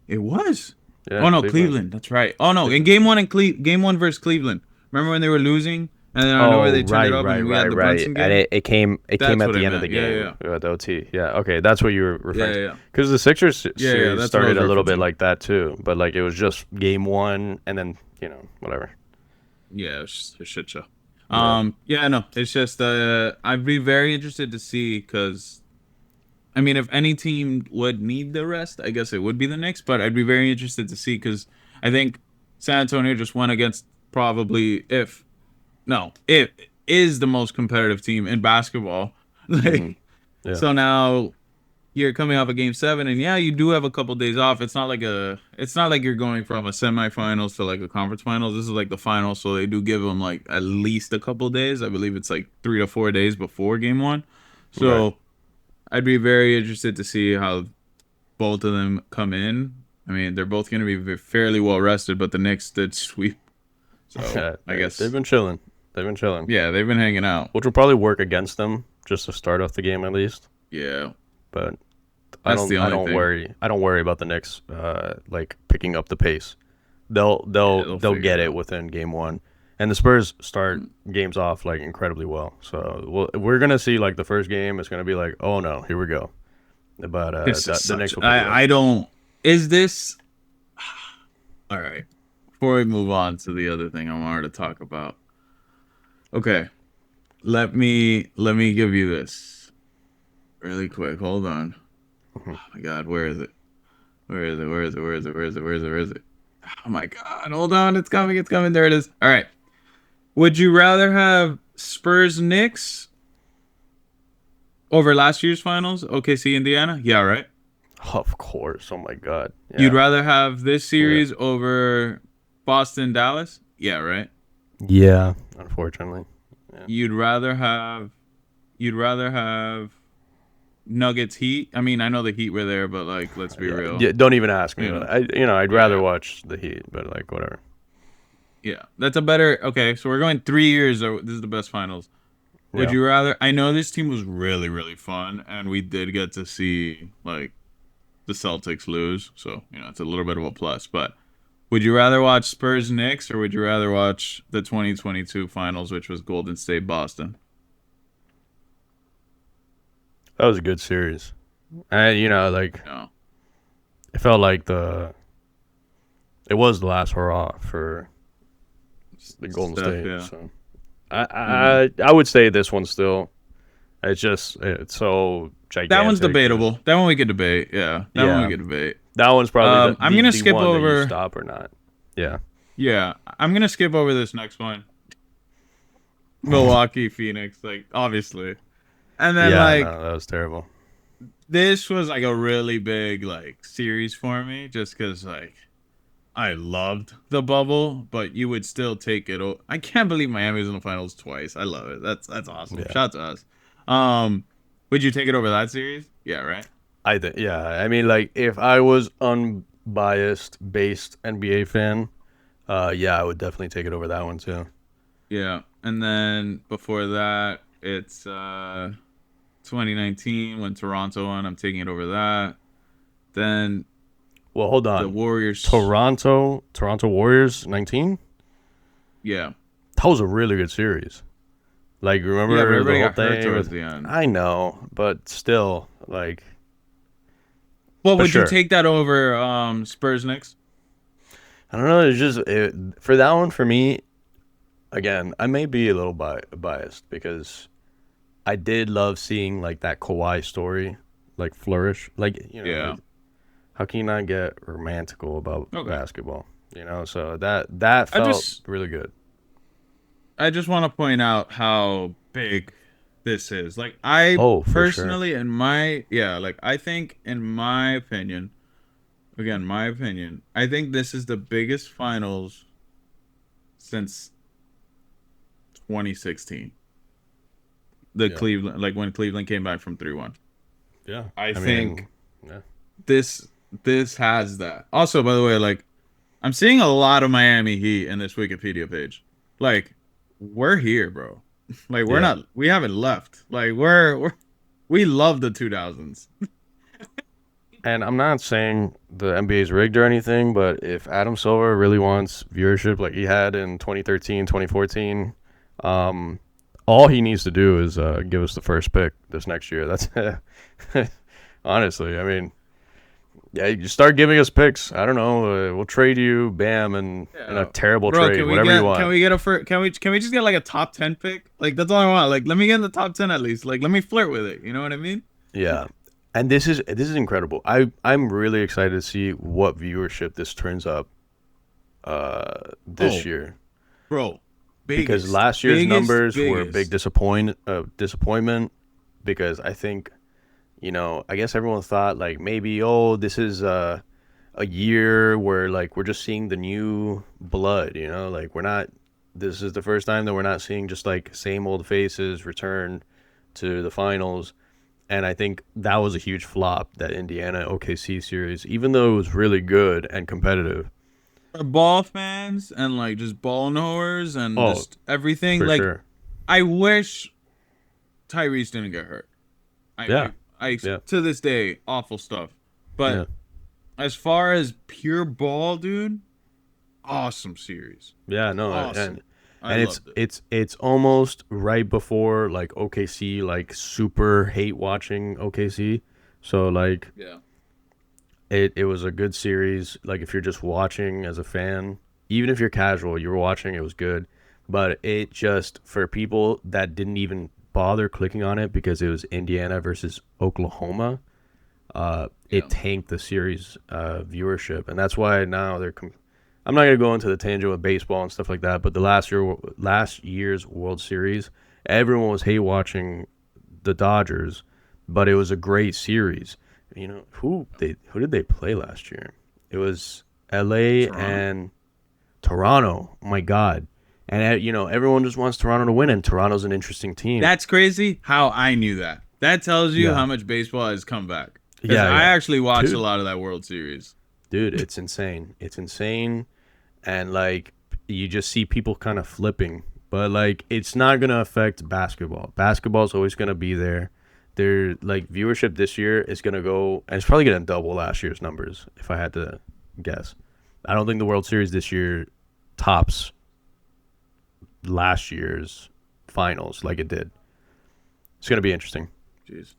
It was. Yeah, Oh no, Cleveland. Cleveland. That's right. Oh no, in Cleveland. game one versus Cleveland. Remember when they were losing and then I know where Oh, they turned it right, up right, and we right, had the right. Brunson And game? it came That's at what I the end of the meant. Yeah, game yeah, with OT. Yeah, okay, that's what you were yeah, referring yeah, to. yeah. Because the Sixers Yeah, yeah. series That's what I was started a little bit referencing. like that too, but like it was just game one, and then whatever. Yeah, it's just a shit show. Yeah, Yeah, no, it's just I'd be very interested to see because I mean, if any team would need the rest, I guess it would be the Knicks. But I'd be very interested to see because I think San Antonio just went against probably if no, it is the most competitive team in basketball. hmm Like yeah, so now you're coming off a game seven, and yeah, you do have a couple days off. It's not like you're going from a semifinals to like a conference finals. This is like the finals, so they do give them like at least a couple days. I believe it's like 3 to 4 days before game one. right. So I'd be very interested to see how both of them come in. I mean, they're both going to be fairly well rested, but the Knicks did sweep. So I They've guess, been chilling. They've been chilling, yeah, they've been hanging out. which will probably work against them just to start off the game at least. Yeah, But that's the I only don't thing. worry. I don't worry about the Knicks like picking up the pace. They'll Yeah, they'll they'll figure get it it out. within game one. And the Spurs start games off like incredibly well. So we're gonna see like the first game is gonna be like, oh no, here we go. But This is the such. Knicks will pick it up. I don't. Is this all right? Before we move on to the other thing I wanted to talk about. Okay, let me give you this really quick. Hold on. Oh my God, where is it? Where is it? Where is it? Where is it? Where is it? Where is it? Where is it? Oh my God, hold on. It's coming. It's coming. There it is. All right. Would you rather have Spurs Knicks over last year's finals? OKC Indiana? Yeah, right. Of course. Oh my God. You'd Yeah. rather have this Yeah. series over Boston Dallas? Yeah, right. Yeah. Unfortunately. Yeah. You'd rather have Nuggets Heat. I mean, I know the Heat were there, but like, let's be real. Yeah, don't even ask me. You know. I'd Yeah. rather watch the Heat, but like whatever. Yeah, that's a better. Okay, so we're going 3 years. This is the best finals. Would Yeah. you rather? I know this team was really, really fun, and we did get to see like the Celtics lose, so it's a little bit of a plus. But would you rather watch Spurs Knicks, or would you rather watch the 2022 finals, which was Golden State Boston? That was a good series. And like No. it felt like it was the last hurrah for the Golden Steph, State. yeah. So I would say this one still. It's so gigantic. That one's debatable. That one we could debate. Yeah, that one Yeah. we could debate. That one's probably I'm gonna the skip one that you over. stop or not. Yeah. Yeah, I'm gonna skip over this next one. Milwaukee, Phoenix, like obviously, and then Yeah, like no, that was terrible. this was like a really big like series for me, just because like I loved the bubble, but you would still take it. I can't believe Miami's in the finals twice. I love it. That's awesome. Yeah. Shout out to us. Would you take it over that series? Yeah, right. I mean, like if I was unbiased based NBA fan, yeah, I would definitely take it over that one too. Yeah, and then before that, it's 2019 when Toronto won. I'm taking it over that. Then Well, hold the on. Warriors. Toronto Warriors 19? Yeah. That was a really good series. Like, remember Yeah, but everybody the got whole hurt thing? towards the end. I know, but still, like, Well, but would you sure. take that over Spurs Knicks? I don't know. It's just for that one for me. Again, I may be a little biased because I did love seeing like that Kawhi story, like flourish. Like Yeah. like, how can you not get romantical about Okay. basketball? So that I felt just really good. I just want to point out how big this is. Like I Oh, for personally I think in my opinion, again, my opinion, I think this is the biggest finals since 2016. The Yeah. Cleveland, like when Cleveland came back from 3-1. Yeah, I think yeah. this has that. Also, by the way, like I'm seeing a lot of Miami Heat in this Wikipedia page. Like we're here, bro. Like Yeah. we haven't left. Like we love the 2000s. And I'm not saying the NBA is rigged or anything, but if Adam Silver really wants viewership like he had in 2013, 2014, all he needs to do is give us the first pick this next year. That's honestly, I mean, yeah, you start giving us picks. I don't know, we'll trade you, bam, and in a terrible Bro, trade, whatever you want. Can we get can we just get like a top 10 pick? Like that's all I want. Like let me get in the top 10 at least. Like let me flirt with it. You know what I mean? Yeah. And this is incredible. I'm really excited to see what viewership this turns up this Oh, year. Bro, Because biggest, last year's biggest, numbers were a big biggest. disappointment because I think I guess everyone thought like maybe this is a year where like we're just seeing the new blood, like this is the first time that we're not seeing just like same old faces return to the finals. And I think that was a huge flop, that Indiana OKC series, even though it was really good and competitive. For ball fans and like just ball knowers and Oh, just everything. for Like, sure. I wish Tyrese didn't get hurt. Yeah. I Yeah. to this day, awful stuff. Yeah. But as far as pure ball, dude, awesome series. Yeah, no, Awesome. I and it's loved it. it's it's almost right before like OKC, like super hate watching OKC. So like Yeah. it was a good series. Like if you're just watching as a fan, even if you're casual, you were watching, it was good. But it just, for people that didn't even bother clicking on it because it was Indiana versus Oklahoma, Yeah. it tanked the series viewership, and that's why now I'm not gonna go into the tangent with baseball and stuff like that, but the last year's World Series, everyone was hate watching the Dodgers, but it was a great series. You know who did they play last year? It was L.A. Toronto. and Toronto. Oh my God. And everyone just wants Toronto to win, and Toronto's an interesting team. That's crazy how I knew that. That tells you Yeah. how much baseball has come back. Because Yeah, I yeah. actually watched Dude. a lot of that World Series. Dude, it's insane. It's insane. And like you just see people kind of flipping, but like it's not going to affect basketball. Basketball's always going to be there. Their like viewership this year is going to go, and it's probably going to double last year's numbers if I had to guess. I don't think the World Series this year tops last year's finals like it did. It's going to be interesting. Jeez.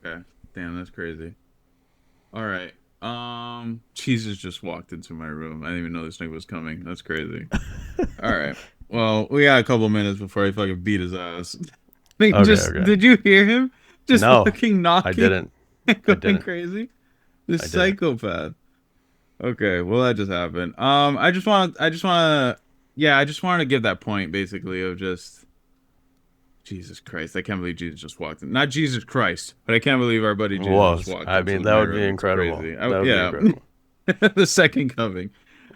Okay. Damn, that's crazy. All right. Jesus just walked into my room. I didn't even know this thing was coming. That's crazy. All right. Well, we got a couple minutes before he fucking beat his ass. Okay. Did you hear him? Just No, fucking knocking. I didn't. Going didn't. crazy. This I didn't. psychopath. Okay, well that just happened. I just wanted to give that point basically of just Jesus Christ. I can't believe Jesus just walked in. Not Jesus Christ, but I can't believe our buddy Jesus just walked I into mean, my that would room. be It's incredible. crazy. That would be incredible. The second coming.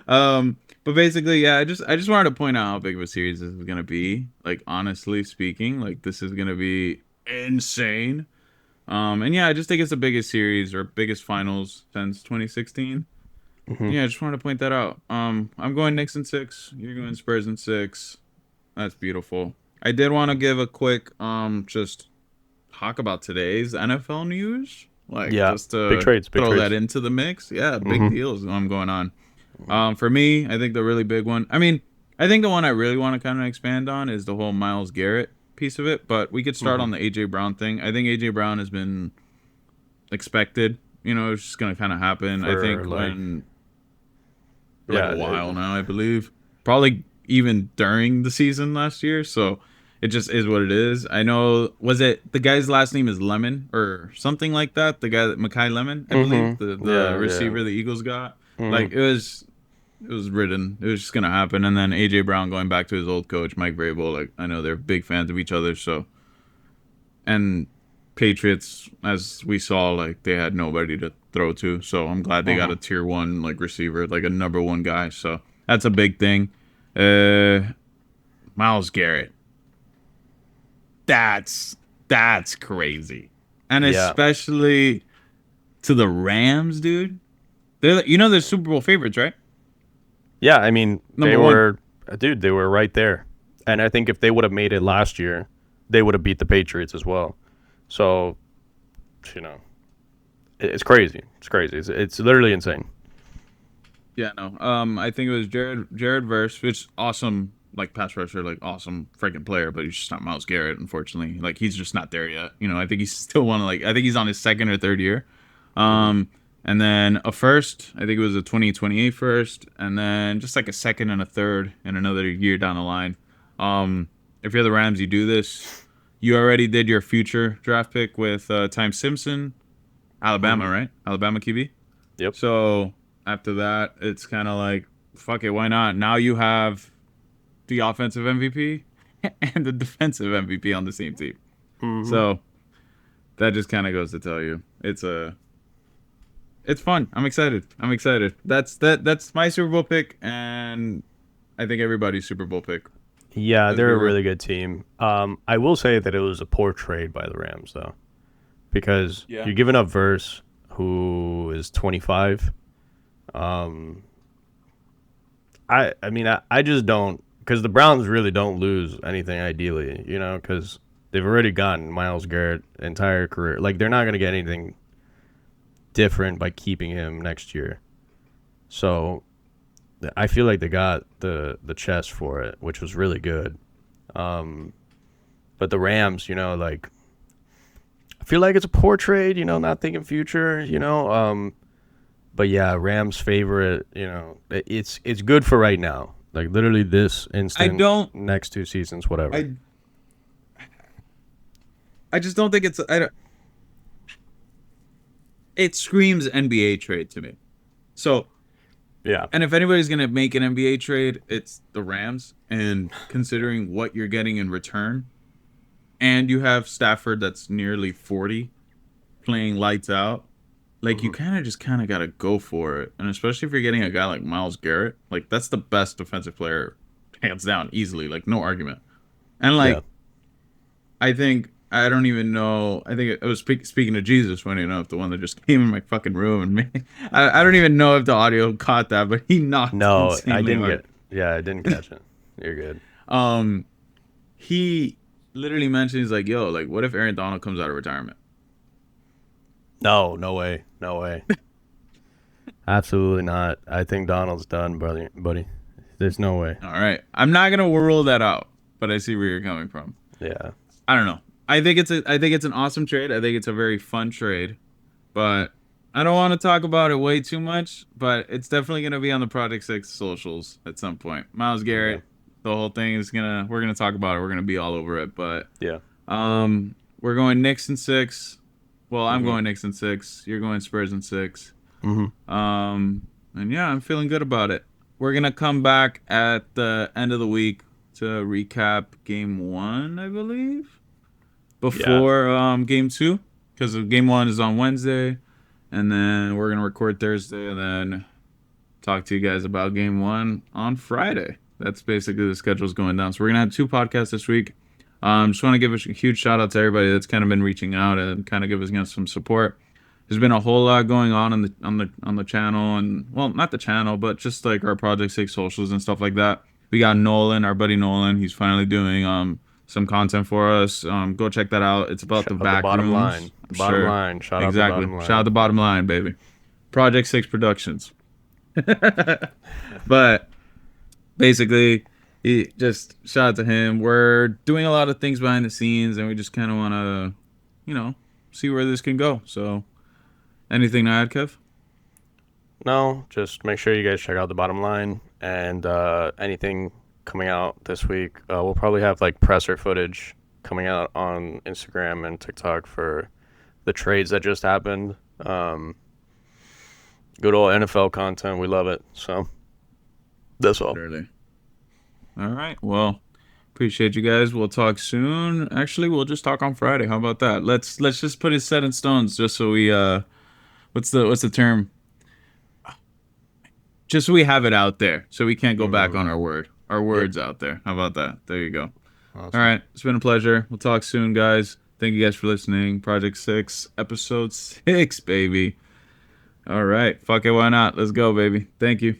But basically, yeah, I just wanted to point out how big of a series this is gonna be. Like honestly speaking, like this is gonna be insane. And yeah, I just think it's the biggest series or biggest finals since 2016. Mhm. Yeah, I just wanted to point that out. I'm going Knicks in 6. You're going Spurs in 6. That's beautiful. I did want to give a quick just talk about today's NFL news, like Yeah, just to big trades. throw that into the mix. Yeah, big Mhm. deals going on. For me, I think the really big one. I mean, I think the one I really want to kind of expand on is the whole Myles Garrett piece of it. But we could start on the AJ Brown thing. I think AJ Brown has been expected. You know, it's just gonna kind of happen. I For, think like- a while now, I believe. Probably even during the season last year. So it just is what it is. I know, was it the guy's last name is Lemon or something like that? The guy that Mekhi Lemon, I believe, the Yeah, receiver yeah. the Eagles got. Like it was written. It was just gonna happen. And then AJ Brown going back to his old coach, Mike Vrabel. Like I know they're big fans of each other, so and Patriots, as we saw, like they had nobody to throw to. So I'm glad they got a tier 1 like receiver, like a number 1 guy. So that's a big thing. Myles Garrett. That's crazy. And Yeah. especially to the Rams, dude. They're Super Bowl favorites, right? Yeah, I mean, Number one. they were right there. And I think if they would have made it last year, they would have beat the Patriots as well. So, it's crazy. It's crazy. It's literally insane. Yeah, no. I think it was Jared Verse, which awesome, like pass rusher, like awesome freaking player, but he's just not Myles Garrett, unfortunately. Like he's just not there yet. I think he's still I think he's on his second or third year. And then a first, I think it was a 2028 first, and then just like a second and a third and another year down the line. If you're the Rams, you do this. You already did your future draft pick with Time Simpson, Alabama, right? Alabama QB. Yep. So after that, it's kind of like, fuck it, why not? Now you have the offensive MVP and the defensive MVP on the same team. So that just kind of goes to tell you, it's fun. I'm excited. That's my Super Bowl pick, and I think everybody's Super Bowl pick. Yeah, Let's they're be a real. really good team. I will say that it was a poor trade by the Rams, though. because Yeah. you're giving up Verse, who is 25. I mean, I just don't, because the Browns really don't lose anything ideally, because they've already gotten Myles Garrett entire career. Like, they're not going to get anything different by keeping him next year. So I feel like they got the chest for it, which was really good. But the Rams, like, I feel like it's a poor trade, not thinking future, But yeah, Rams favorite, it's good for right now. Like literally this instant, next 2 seasons, whatever. I just don't think it's. It screams NBA trade to me. So yeah, and if anybody's gonna make an NBA trade, it's the Rams. And considering what you're getting in return, and you have Stafford that's nearly 40, playing lights out. Like, you kind of got to go for it. And especially if you're getting a guy like Myles Garrett, like, that's the best defensive player, hands down, easily. Like, no argument. And, like, I don't even know. I think it was speaking to Jesus, funny enough, the one that just came in my fucking room. And I don't even know if the audio caught that, but he knocked. No, I didn't hard. I didn't catch it. You're good. He literally mentioned, he's like, yo, like, what if Aaron Donald comes out of retirement? No way. Absolutely not. I think Donald's done, buddy. There's no way. All right. I'm not going to rule that out, but I see where you're coming from. Yeah. I don't know. I think it's an awesome trade. I think it's a very fun trade, but I don't want to talk about it way too much, but it's definitely going to be on the Projectsiix socials at some point. Myles Garrett, the whole thing is we're going to talk about it. We're going to be all over it, but yeah. We're going Knicks in 6. Well, I'm going Knicks in 6. You're going Spurs in 6. And yeah, I'm feeling good about it. We're gonna come back at the end of the week to recap Game 1, I believe, before Game 2, because Game 1 is on Wednesday, and then we're gonna record Thursday, and then talk to you guys about Game 1 on Friday. That's basically the schedule's going down. So we're gonna have 2 podcasts this week. Just want to give a huge shout out to everybody that's kind of been reaching out and kind of giving us some support. There's been a whole lot going on the channel, and well, not the channel, but just like our Projectsiix socials and stuff like that. We got Nolan, our buddy Nolan. He's finally doing some content for us. Go check that out. It's about the back bottom rooms. line. Bottom line. Shout out the bottom line. Shout out the bottom line, baby. Projectsiix Productions. But basically, just shout out to him. We're doing a lot of things behind the scenes, and we just kind of want to, see where this can go. So, anything to add, Kev? No, just make sure you guys check out the bottom line, and anything coming out this week. We'll probably have like presser footage coming out on Instagram and TikTok for the trades that just happened. Good old NFL content. We love it. So that's all. Clearly. All right. Well, appreciate you guys. We'll talk soon. Actually, we'll just talk on Friday. How about that? Let's just put it set in stones, just so we what's the term? Just so we have it out there, so we can't go back on our word. Our word's out there. How about that? There you go. Awesome. All right. It's been a pleasure. We'll talk soon, guys. Thank you guys for listening. Projectsiix, episode 6, baby. All right. Fuck it. Why not? Let's go, baby. Thank you.